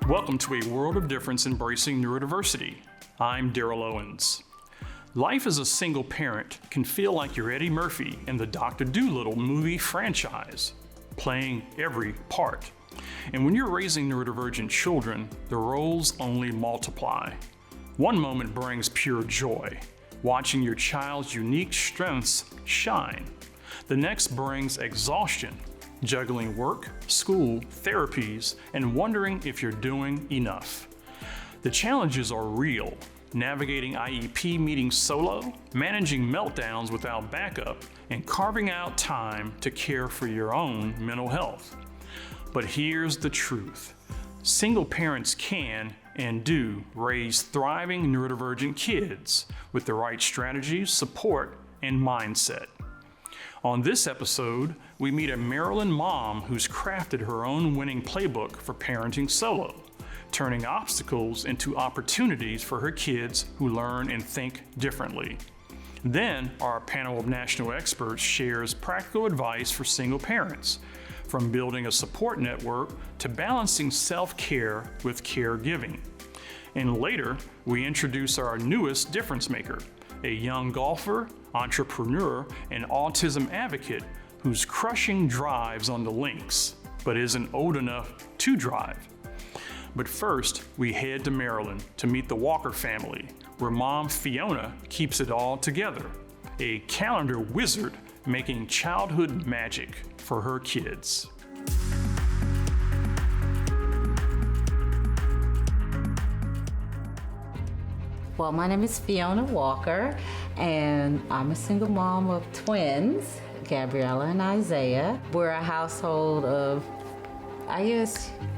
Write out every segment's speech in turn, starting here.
Welcome to A World of Difference Embracing Neurodiversity. I'm Daryl Owens. Life as a single parent can feel like you're Eddie Murphy in the Dr. Dolittle movie franchise, playing every part. And when you're raising neurodivergent children, the roles only multiply. One moment brings pure joy, watching your child's unique strengths shine. The next brings exhaustion, juggling work, school, therapies, and wondering if you're doing enough. The challenges are real. Navigating IEP meetings solo, managing meltdowns without backup, and carving out time to care for your own mental health. But here's the truth. Single parents can and do raise thriving neurodivergent kids with the right strategies, support, and mindset. On this episode, we meet a Maryland mom who's crafted her own winning playbook for parenting solo, turning obstacles into opportunities for her kids who learn and think differently. Then, our panel of national experts shares practical advice for single parents, from building a support network to balancing self-care with caregiving. And later, we introduce our newest difference maker, a young golfer, entrepreneur, and autism advocate who's crushing drives on the links, but isn't old enough to drive. But first, we head to Maryland to meet the Walker family, where Mom Fiona keeps it all together, a calendar wizard making childhood magic for her kids. Well, my name is Fiona Walker, and I'm a single mom of twins, Gabriella and Isaiah. We're a household of,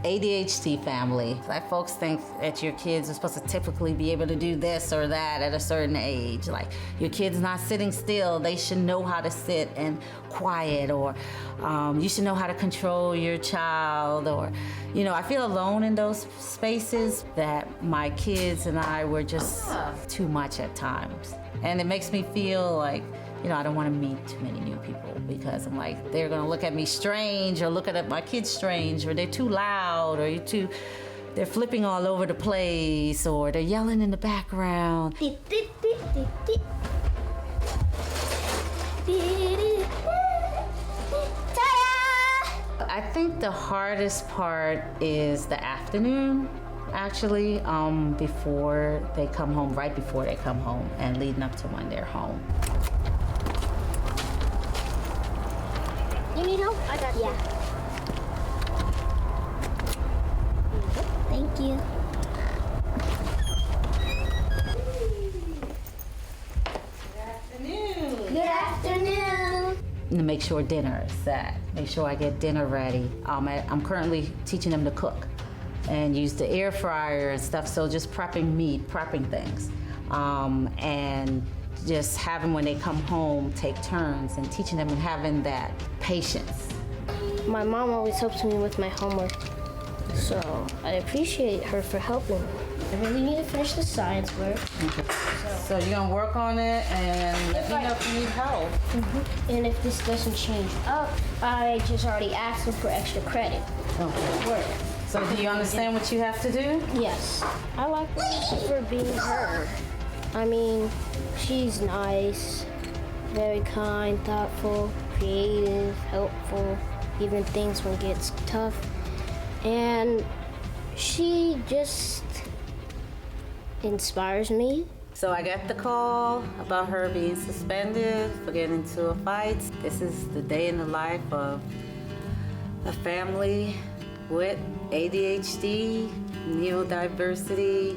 ADHD family. Like, folks think that your kids are supposed to typically be able to do this or that at a certain age. Like, your kid's not sitting still, they should know how to sit and quiet, or you should know how to control your child, or, I feel alone in those spaces that my kids and I were just too much at times. And it makes me feel like, I don't want to meet too many new people because I'm like, they're going to look at me strange, or look at my kids strange, or they're too loud, or they're flipping all over the place, or they're yelling in the background. I think the hardest part is the afternoon, actually, before they come home, right before they come home, and leading up to when they're home. You need help? I got you. Yeah. Thank you. Good afternoon. To make sure dinner is set, make sure I get dinner ready. I'm currently teaching them to cook and use the air fryer and stuff, so just prepping meat, prepping things. And just having, when they come home, take turns and teaching them and having that patience. My mom always helps me with my homework, so I appreciate her for helping me. I really need to finish the science work. Okay. So you're gonna work on it and let me know if you need help. Mm-hmm. And if this doesn't change up, I just already asked them for extra credit. Okay. Work. So do you understand what you have to do? Yes. I like her for being her. I mean, she's nice, very kind, thoughtful, creative, helpful, even things when it gets tough. And she just inspires me. So I got the call about her being suspended for getting into a fight. This is the day in the life of a family with ADHD, neurodiversity,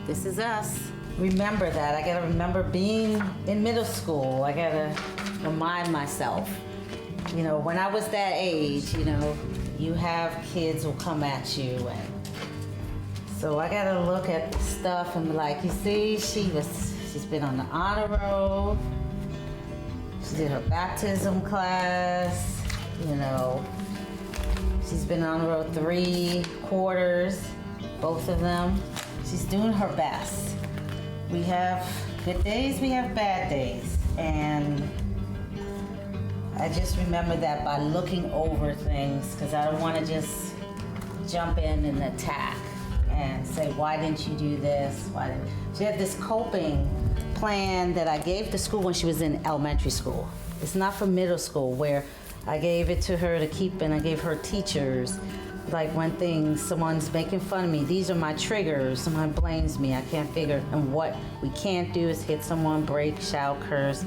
this is us. Remember that. I gotta remember being in middle school. I gotta remind myself, when I was that age, you have kids who come at you, and so I gotta look at stuff and be like, you see, she's been on the honor roll, she did her baptism class, she's been on the road 3 quarters, both of them. She's doing her best. We have good days, we have bad days, and I just remember that by looking over things, because I don't want to just jump in and attack and say, why didn't you do this? She had this coping plan that I gave to school when she was in elementary school. It's not for middle school, where I gave it to her to keep, and I gave her teachers. Like when someone's making fun of me, these are my triggers, someone blames me, I can't figure, and what we can't do is hit someone, break, shout, curse.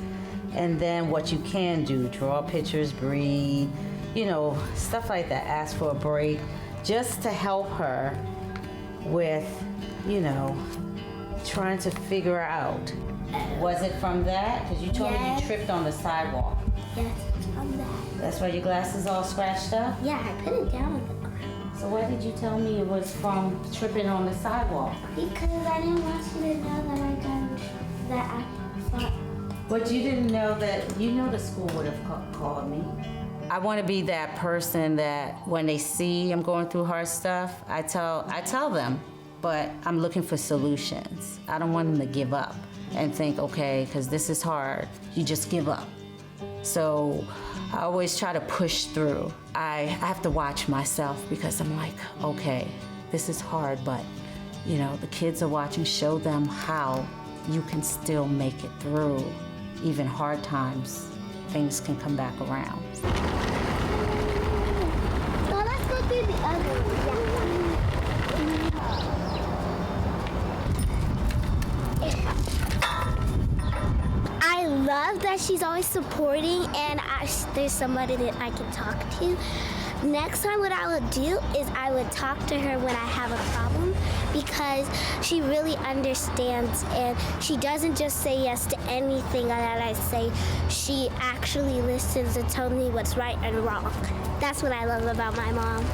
And then what you can do, draw pictures, breathe, stuff like that, ask for a break, just to help her with, trying to figure out. Was it from that? Because you told me you tripped on the sidewalk. Yes, from that. That's why your glasses all scratched up? Yeah, I put it down on the ground. So why did you tell me it was from tripping on the sidewalk? Because I didn't want you to know that I thought. But you didn't know that, the school would have called me. I want to be that person that when they see I'm going through hard stuff, I tell them, but I'm looking for solutions. I don't want them to give up and think, okay, because this is hard, you just give up. So I always try to push through. I have to watch myself because I'm like, okay, this is hard, but the kids are watching, show them how you can still make it through. Even hard times, things can come back around. So let's go through the other one. I love that she's always supporting and there's somebody that I can talk to. Next time what I would do is I would talk to her when I have a problem, because she really understands and she doesn't just say yes to anything that I say. She actually listens and tells me what's right and wrong. That's what I love about my mom.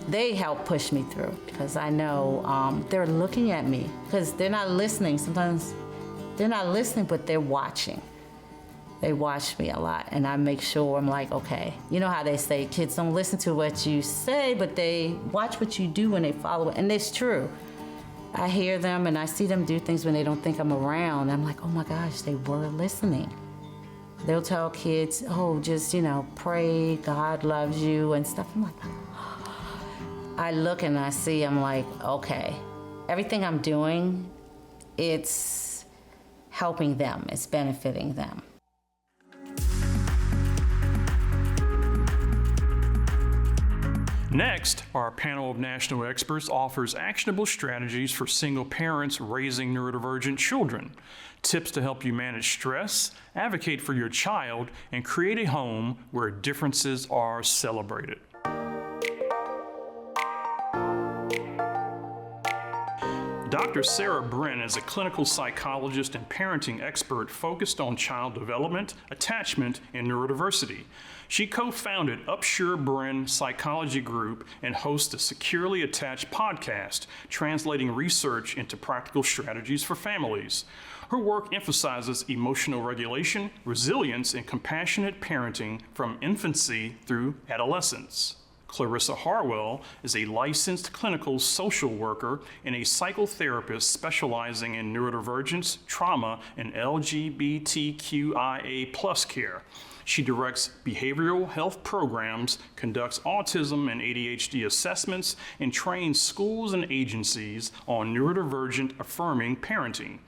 They help push me through because I know they're looking at me, because they're not listening. Sometimes they're not listening, but they're watching. They watch me a lot, and I make sure I'm like, okay, you know how they say kids don't listen to what you say, but they watch what you do when they follow it, and it's true. I hear them and I see them do things when they don't think I'm around. I'm like, oh my gosh, they were listening. They'll tell kids, oh, just, pray, God loves you and stuff. I'm like, I look and I see, I'm like, okay, everything I'm doing, it's helping them, it's benefiting them. Next, our panel of national experts offers actionable strategies for single parents raising neurodivergent children, tips to help you manage stress, advocate for your child, and create a home where differences are celebrated. Dr. Sarah Brin is a clinical psychologist and parenting expert focused on child development, attachment, and neurodiversity. She co-founded Upsure Brin Psychology Group and hosts a securely attached podcast, translating research into practical strategies for families. Her work emphasizes emotional regulation, resilience, and compassionate parenting from infancy through adolescence. Clarissa Harwell is a licensed clinical social worker and a psychotherapist specializing in neurodivergence, trauma, and LGBTQIA+ care. She directs behavioral health programs, conducts autism and ADHD assessments, and trains schools and agencies on neurodivergent affirming parenting.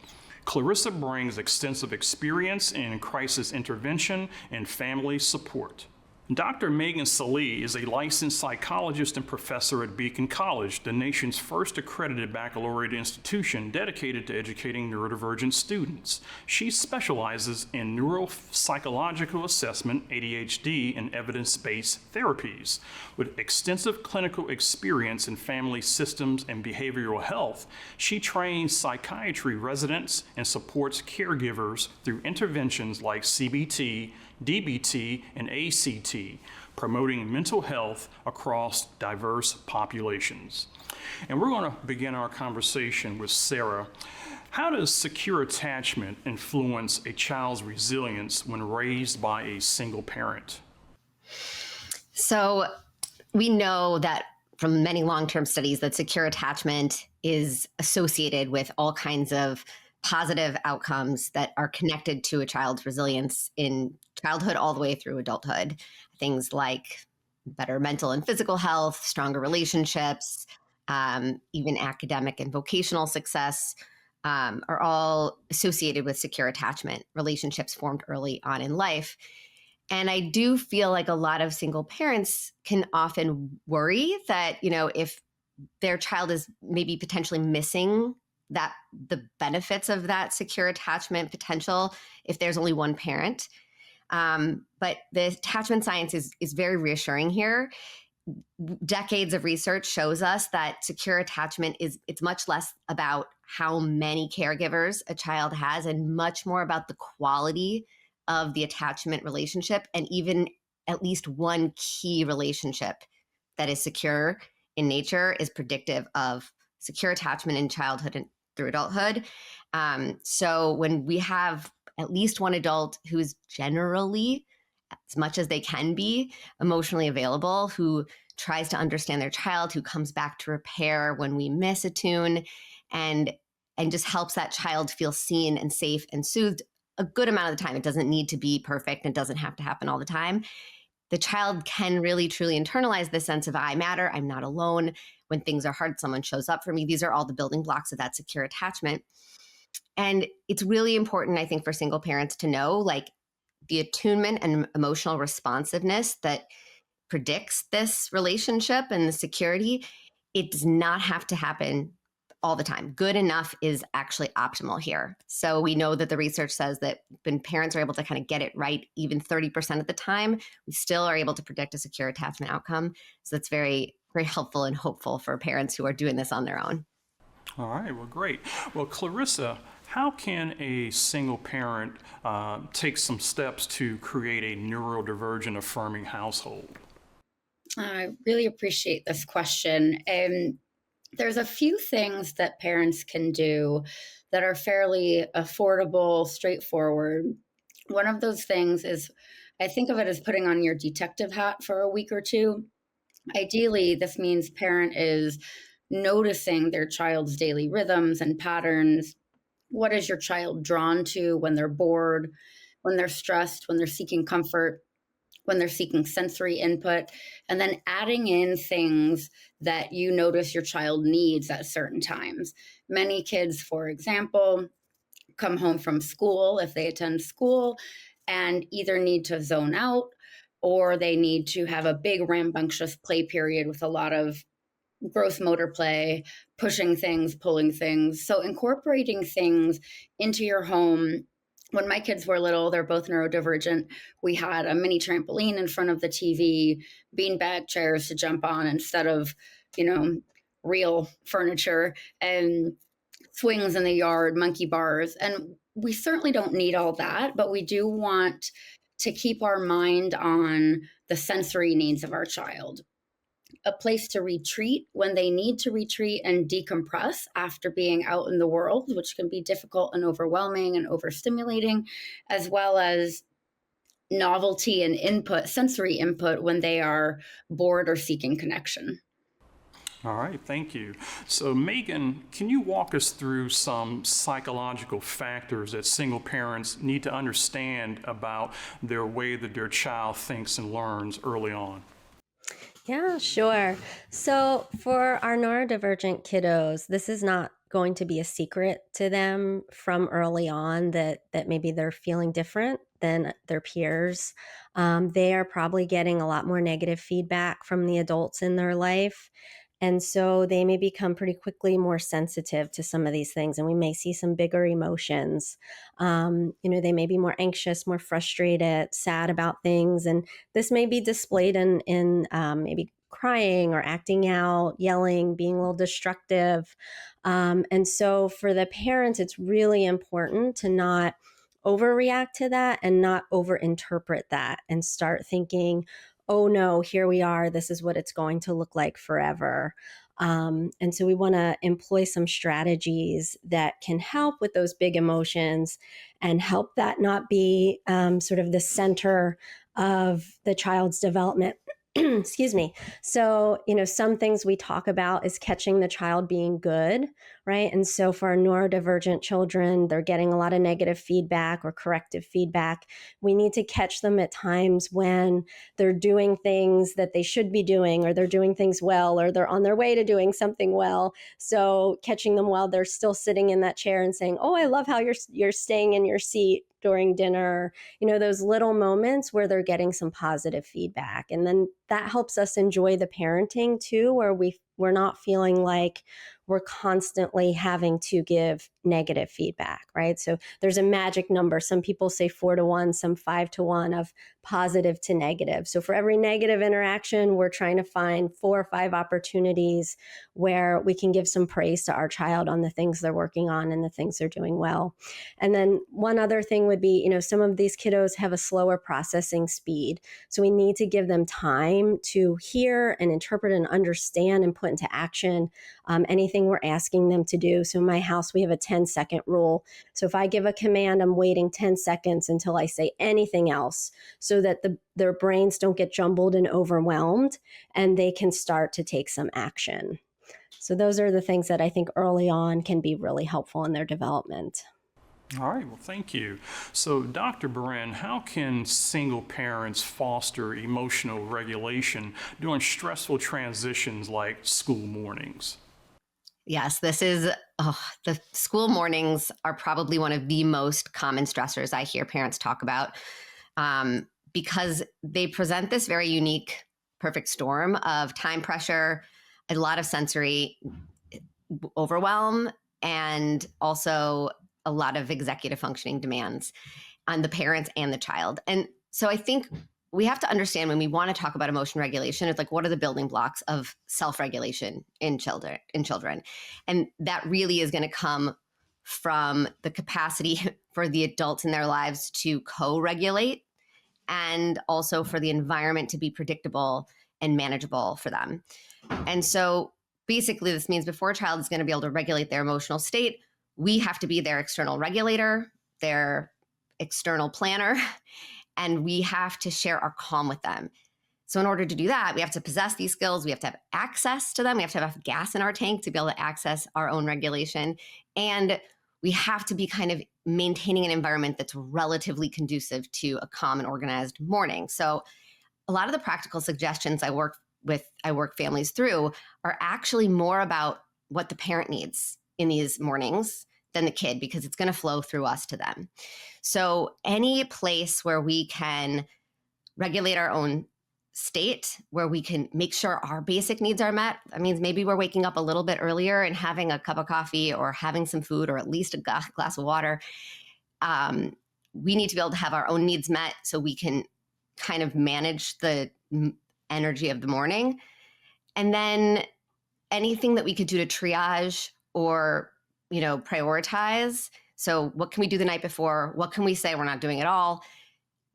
Clarissa brings extensive experience in crisis intervention and family support. Dr. Megan Salee is a licensed psychologist and professor at Beacon College, the nation's first accredited baccalaureate institution dedicated to educating neurodivergent students. She specializes in neuropsychological assessment, ADHD, and evidence-based therapies. With extensive clinical experience in family systems and behavioral health, she trains psychiatry residents and supports caregivers through interventions like CBT, DBT, and ACT, promoting mental health across diverse populations. And we're going to begin our conversation with Sarah. How does secure attachment influence a child's resilience when raised by a single parent? So we know that from many long-term studies that secure attachment is associated with all kinds of positive outcomes that are connected to a child's resilience in childhood all the way through adulthood. Things like better mental and physical health, stronger relationships, even academic and vocational success, are all associated with secure attachment, relationships formed early on in life. And I do feel like a lot of single parents can often worry that, if their child is maybe potentially missing the benefits of that secure attachment potential if there's only one parent. But the attachment science is very reassuring here. Decades of research shows us that secure attachment it's much less about how many caregivers a child has and much more about the quality of the attachment relationship, and even at least one key relationship that is secure in nature is predictive of secure attachment in childhood and through adulthood. So when we have at least one adult who is generally, as much as they can be, emotionally available, who tries to understand their child, who comes back to repair when we miss a tune, and just helps that child feel seen and safe and soothed a good amount of the time. It doesn't need to be perfect. It doesn't have to happen all the time. The child can really, truly internalize this sense of I matter, I'm not alone. When things are hard, someone shows up for me. These are all the building blocks of that secure attachment. And it's really important, I think, for single parents to know, like, the attunement and emotional responsiveness that predicts this relationship and the security, it does not have to happen all the time. Good enough is actually optimal here. So we know that the research says that when parents are able to kind of get it right, even 30% of the time, we still are able to predict a secure attachment outcome. So that's very, very helpful and hopeful for parents who are doing this on their own. All right, well, great. Well, Clarissa, how can a single parent take some steps to create a neurodivergent affirming household? I really appreciate this question. There's a few things that parents can do that are fairly affordable, straightforward. One of those things is, I think of it as putting on your detective hat for a week or two. Ideally, this means parent is noticing their child's daily rhythms and patterns. What is your child drawn to when they're bored, when they're stressed, when they're seeking comfort, when they're seeking sensory input, and then adding in things that you notice your child needs at certain times. Many kids, for example, come home from school, if they attend school, and either need to zone out or they need to have a big rambunctious play period with a lot of gross motor play, pushing things, pulling things. So incorporating things into your home. When my kids were little, they're both neurodivergent. We had a mini trampoline in front of the TV, beanbag chairs to jump on instead of, real furniture, and swings in the yard, monkey bars. And we certainly don't need all that, but we do want to keep our mind on the sensory needs of our child. A place to retreat when they need to retreat and decompress after being out in the world, which can be difficult and overwhelming and overstimulating, as well as novelty and input, sensory input when they are bored or seeking connection. All right, thank you. So Megan, can you walk us through some psychological factors that single parents need to understand about their way that their child thinks and learns early on? Yeah, sure. So for our neurodivergent kiddos, this is not going to be a secret to them from early on that maybe they're feeling different than their peers. They are probably getting a lot more negative feedback from the adults in their life. And so they may become pretty quickly more sensitive to some of these things, and we may see some bigger emotions. They may be more anxious, more frustrated, sad about things, and this may be displayed in maybe crying or acting out, yelling, being a little destructive. And so for the parents, it's really important to not overreact to that and not overinterpret that and start thinking, oh no, here we are. This is what it's going to look like forever. And so we want to employ some strategies that can help with those big emotions and help that not be sort of the center of the child's development. Excuse me. So, some things we talk about is catching the child being good right? And so for our neurodivergent children, they're getting a lot of negative feedback or corrective feedback. We need to catch them at times when they're doing things that they should be doing, or they're doing things well, or they're on their way to doing something well. So catching them while they're still sitting in that chair and saying, "Oh, I love how you're staying in your seat during dinner," those little moments where they're getting some positive feedback. And then that helps us enjoy the parenting too, where we're not feeling like we're constantly having to give negative feedback, right? So there's a magic number. Some people say 4-to-1, some 5-to-1 of positive to negative. So for every negative interaction, we're trying to find 4 or 5 opportunities where we can give some praise to our child on the things they're working on and the things they're doing well. And then one other thing would be, some of these kiddos have a slower processing speed. So we need to give them time to hear and interpret and understand and put into action anything we're asking them to do. So in my house, we have a 10-second rule. So if I give a command, I'm waiting 10 seconds until I say anything else, so that their brains don't get jumbled and overwhelmed, and they can start to take some action. So those are the things that I think early on can be really helpful in their development. All right, well, thank you. So, Dr. Beren, how can single parents foster emotional regulation during stressful transitions like school mornings? Yes, the school mornings are probably one of the most common stressors I hear parents talk about, because they present this very unique, perfect storm of time pressure, a lot of sensory overwhelm, and also a lot of executive functioning demands on the parents and the child. And so I think we have to understand, when we want to talk about emotion regulation, it's like, what are the building blocks of self-regulation in children? And that really is going to come from the capacity for the adults in their lives to co-regulate, and also for the environment to be predictable and manageable for them. And so basically this means before a child is going to be able to regulate their emotional state, we have to be their external regulator, their external planner, and we have to share our calm with them. So in order to do that, we have to possess these skills. We have to have access to them. We have to have gas in our tank to be able to access our own regulation. And we have to be kind of maintaining an environment that's relatively conducive to a calm and organized morning. So a lot of the practical suggestions I work families through are actually more about what the parent needs in these mornings than the kid, because it's going to flow through us to them. So any place where we can regulate our own state, where we can make sure our basic needs are met, that means maybe we're waking up a little bit earlier and having a cup of coffee or having some food or at least a glass of water. We need to be able to have our own needs met so we can kind of manage the energy of the morning. And then anything that we could do to triage or, prioritize. So what can we do the night before? What can we say we're not doing at all?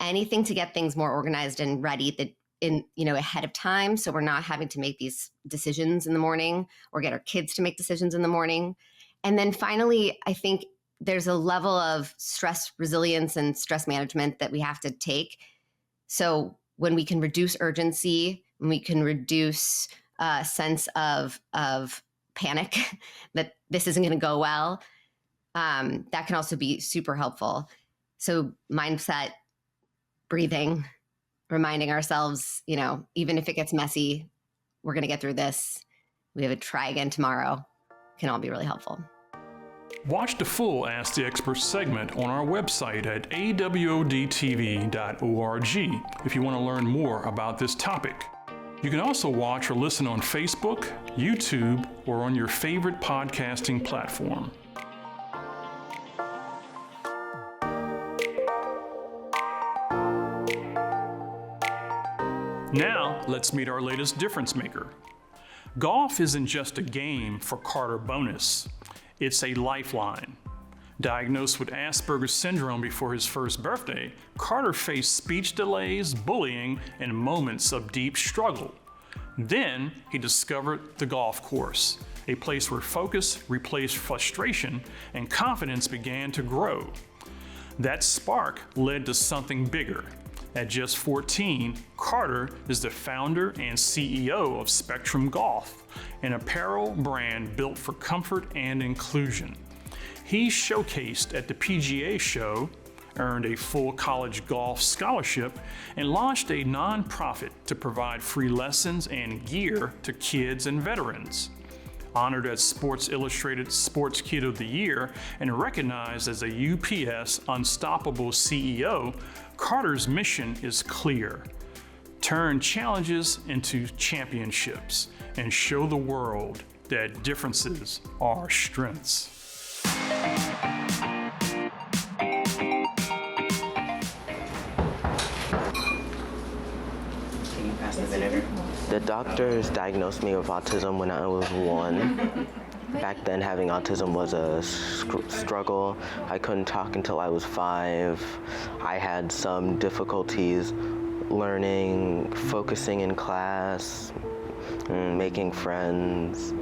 Anything to get things more organized and ready ahead of time, so we're not having to make these decisions in the morning or get our kids to make decisions in the morning. And then finally, I think there's a level of stress resilience and stress management that we have to take. So when we can reduce urgency, when we can reduce a sense of panic that this isn't going to go well, that can also be super helpful. So mindset, breathing, reminding ourselves, even if it gets messy, we're going to get through this. We have a try again tomorrow. Can all be really helpful. Watch the full Ask the Expert segment on our website at awodtv.org if you want to learn more about this topic. You can also watch or listen on Facebook, YouTube, or on your favorite podcasting platform. Now, let's meet our latest difference maker. Golf isn't just a game for Carter Bonus. It's a lifeline. Diagnosed with Asperger's syndrome before his first birthday, Carter faced speech delays, bullying, and moments of deep struggle. Then he discovered the golf course, a place where focus replaced frustration and confidence began to grow. That spark led to something bigger, At just 14, Carter is the founder and CEO of Spectrum Golf, an apparel brand built for comfort and inclusion. He showcased at the PGA show, earned a full college golf scholarship, and launched a nonprofit to provide free lessons and gear to kids and veterans. Honored as Sports Illustrated Sports Kid of the Year and recognized as a UPS Unstoppable CEO, Carter's mission is clear: turn challenges into championships and show the world that differences are strengths. The doctors diagnosed me with autism when I was 1. Back then, having autism was a struggle. I couldn't talk until I was 5. I had some difficulties learning, focusing in class, making friends.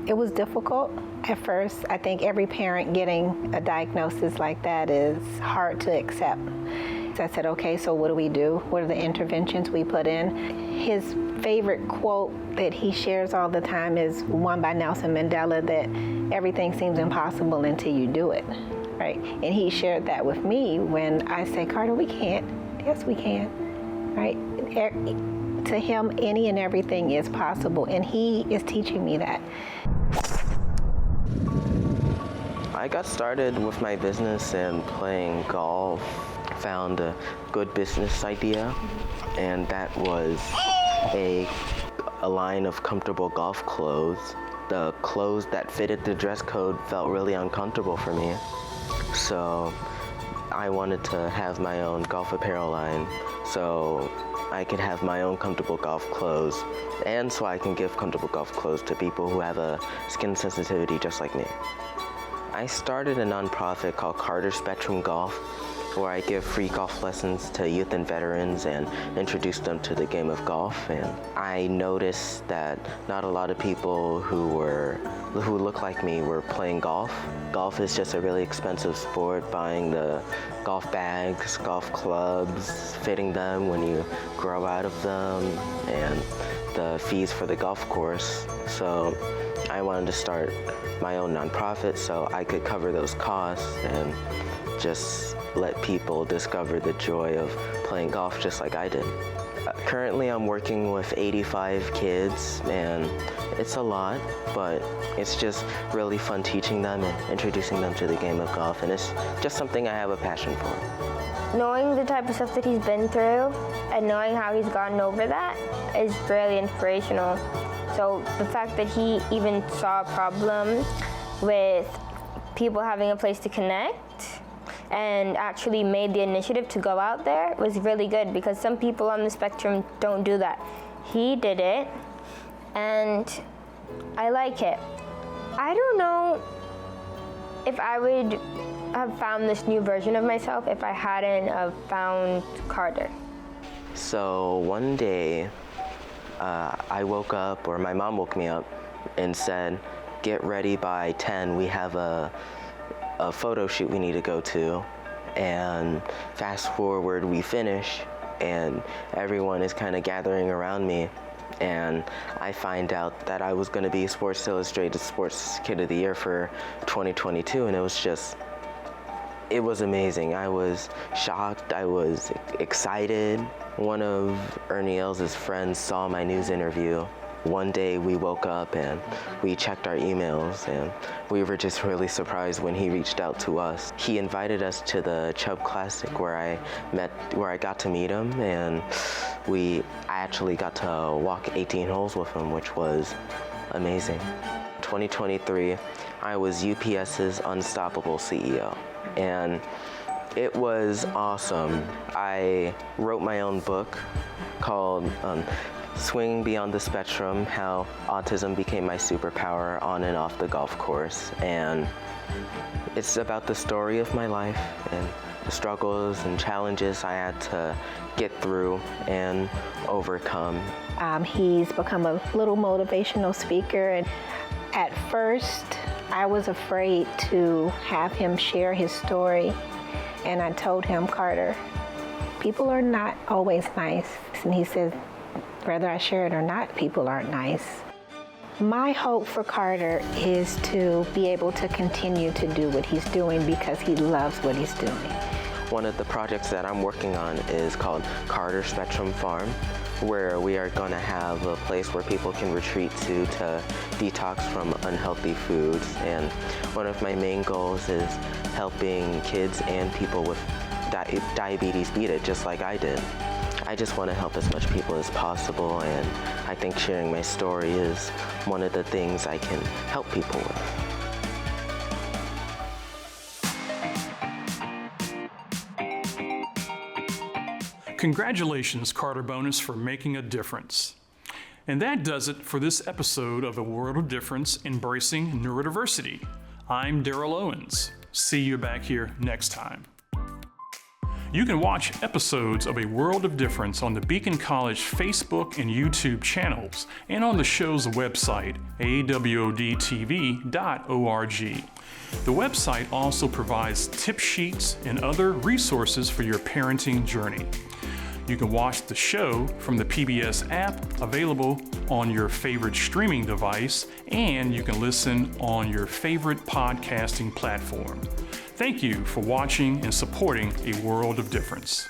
It was difficult at first. I think every parent getting a diagnosis like that is hard to accept. So I said, okay, so what do we do? What are the interventions we put in? His favorite quote that he shares all the time is one by Nelson Mandela, that everything seems impossible until you do it, right? And he shared that with me when I say, Carter, we can't. Yes, we can, right? To him, any and everything is possible, and he is teaching me that. I got started with my business and playing golf. Found a good business idea, and that was a line of comfortable golf clothes. The clothes that fitted the dress code felt really uncomfortable for me, so I wanted to have my own golf apparel line so I could have my own comfortable golf clothes, and so I can give comfortable golf clothes to people who have a skin sensitivity just like me. I started a nonprofit called Carter Spectrum Golf, where I give free golf lessons to youth and veterans and introduce them to the game of golf. And I noticed that not a lot of people who look like me were playing golf. Golf is just a really expensive sport, buying the golf bags, golf clubs, fitting them when you grow out of them, and the fees for the golf course. So I wanted to start my own nonprofit so I could cover those costs and just let people discover the joy of playing golf just like I did. Currently I'm working with 85 kids, and it's a lot, but it's just really fun teaching them and introducing them to the game of golf, and it's just something I have a passion for. Knowing the type of stuff that he's been through and knowing how he's gotten over that is really inspirational. So the fact that he even saw a problem with people having a place to connect and actually made the initiative to go out there was really good, because some people on the spectrum don't do that. He did it, and I like it. I don't know if I would have found this new version of myself if I hadn't have found Carter. So one day, I woke up, or my mom woke me up and said, get ready by 10, we have a photo shoot we need to go to. And fast forward, we finish, and everyone is kind of gathering around me, and I find out that I was going to be Sports Illustrated Sports Kid of the Year for 2022, and it was amazing. I was shocked, I was excited. One of Ernie Els' friends saw my news interview. One day we woke up and we checked our emails, and we were just really surprised when he reached out to us. He invited us to the Chubb Classic where I got to meet him, and I actually got to walk 18 holes with him, which was amazing. 2023, I was UPS's Unstoppable CEO, and it was awesome. I wrote my own book called Swinging Beyond the Spectrum, How Autism Became My Superpower on and off the golf course. And it's about the story of my life and the struggles and challenges I had to get through and overcome. He's become a little motivational speaker, and at first I was afraid to have him share his story, and I told him, Carter, people are not always nice. And he says, whether I share it or not, people aren't nice. My hope for Carter is to be able to continue to do what he's doing because he loves what he's doing. One of the projects that I'm working on is called Carter Spectrum Farm, where we are going to have a place where people can retreat to detox from unhealthy foods. And one of my main goals is helping kids and people with diabetes beat it just like I did. I just want to help as much people as possible, and I think sharing my story is one of the things I can help people with. Congratulations, Carter Bonus, for making a difference. And that does it for this episode of A World of Difference, Embracing Neurodiversity. I'm Daryl Owens. See you back here next time. You can watch episodes of A World of Difference on the Beacon College Facebook and YouTube channels and on the show's website, awodtv.org. The website also provides tip sheets and other resources for your parenting journey. You can watch the show from the PBS app available on your favorite streaming device, and you can listen on your favorite podcasting platform. Thank you for watching and supporting A World of Difference.